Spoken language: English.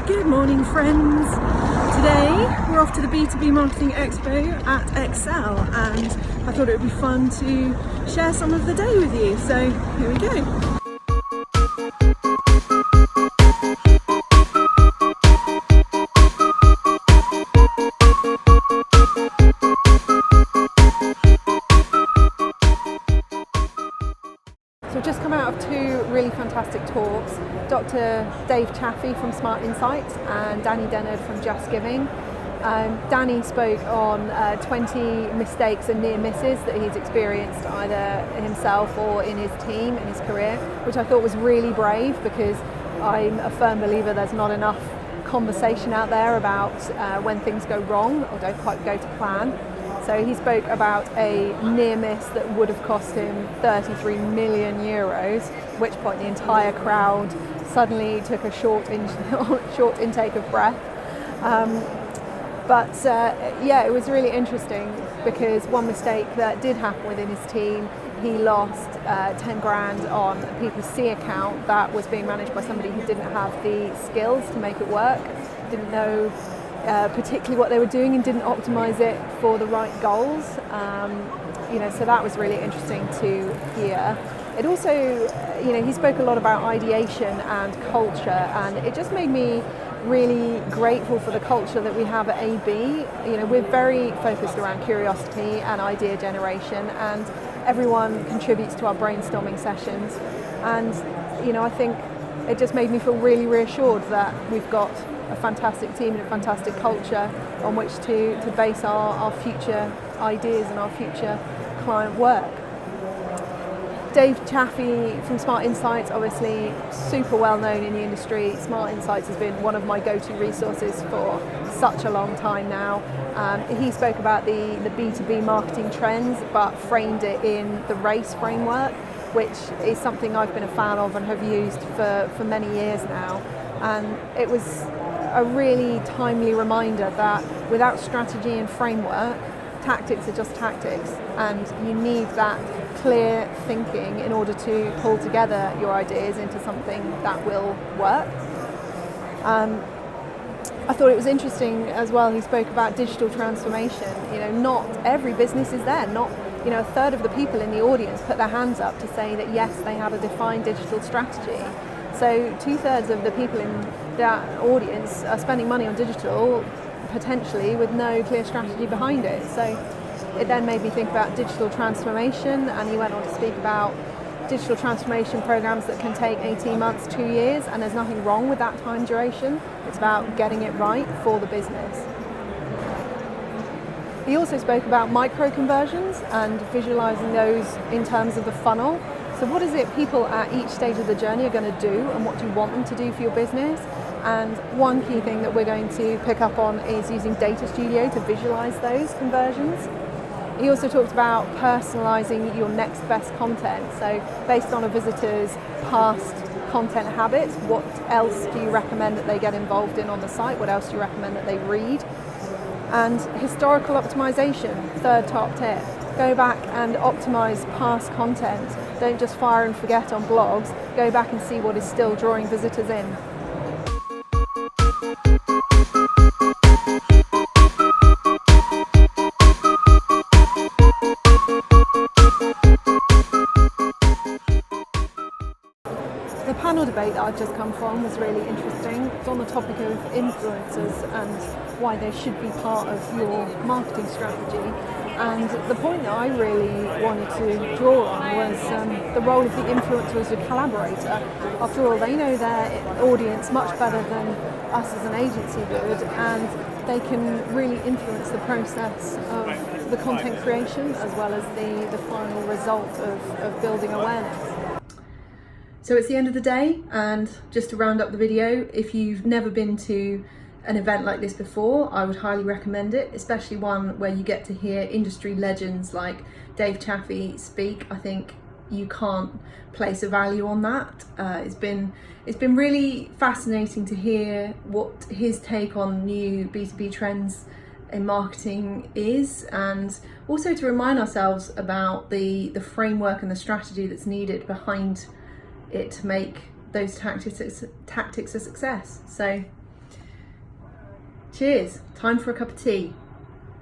Good morning, friends. Today we're off to the B2B Marketing Expo at Excel, and I thought it would be fun to share some of the day with you. So here we go. So we've just come out of two really fantastic talks. Dr. Dave Chaffee from Smart Insights and Danny Dennard from Just Giving. Danny spoke on 20 mistakes and near misses that he's experienced either himself or in his team, in his career, which I thought was really brave, because I'm a firm believer there's not enough conversation out there about when things go wrong or don't quite go to plan. So he spoke about a near miss that would have cost him 33 million euros, at which point the entire crowd suddenly took a short intake of breath. Yeah, it was really interesting, because one mistake that did happen within his team, he lost 10 grand on a P2C account that was being managed by somebody who didn't have the skills to make it work, didn't know particularly what they were doing, and didn't optimize it for the right goals. So that was really interesting to hear. It also, he spoke a lot about ideation and culture, and it just made me really grateful for the culture that we have at AB. We're very focused around curiosity and idea generation, and everyone contributes to our brainstorming sessions. And I think it just made me feel really reassured that we've got a fantastic team and a fantastic culture on which to base our future ideas and our future client work. Dave Chaffee from Smart Insights, obviously super well known in the industry. Smart Insights has been one of my go-to resources for such a long time now. He spoke about the B2B marketing trends, but framed it in the RACE framework, which is something I've been a fan of and have used for many years now. And it was a really timely reminder that without strategy and framework, tactics are just tactics, and you need that clear thinking in order to pull together your ideas into something that will work. I thought it was interesting as well, he spoke about digital transformation. Not every business is there. Not, a third of the people in the audience put their hands up to say that yes, they have a defined digital strategy. So 2/3 of the people in that audience are spending money on digital, potentially with no clear strategy behind it. So it then made me think about digital transformation, and he went on to speak about digital transformation programs that can take 18 months, 2 years, and there's nothing wrong with that time duration. It's about getting it right for the business. He also spoke about micro conversions and visualizing those in terms of the funnel. So what is it people at each stage of the journey are going to do, and what do you want them to do for your business? And one key thing that we're going to pick up on is using Data Studio to visualize those conversions. He also talked about personalizing your next best content. So based on a visitor's past content habits, what else do you recommend that they get involved in on the site? What else do you recommend that they read? And historical optimization, third top tip. Go back and optimize past content. Don't just fire and forget on blogs. Go back and see what is still drawing visitors in. The panel debate that I've just come from was really interesting. It's on the topic of influencers and why they should be part of your marketing strategy. And the point that I really wanted to draw on was the role of the influencer as a collaborator. After all, they know their audience much better than us as an agency would, and they can really influence the process of the content creation as well as the final result of building awareness. So it's the end of the day, and just to round up the video, if you've never been to an event like this before, I would highly recommend it, especially one where you get to hear industry legends like Dave Chaffee speak. I think you can't place a value on that. It's been really fascinating to hear what his take on new B2B trends in marketing is, and also to remind ourselves about the framework and the strategy that's needed behind it to make those tactics a success. So Cheers. Time for a cup of tea.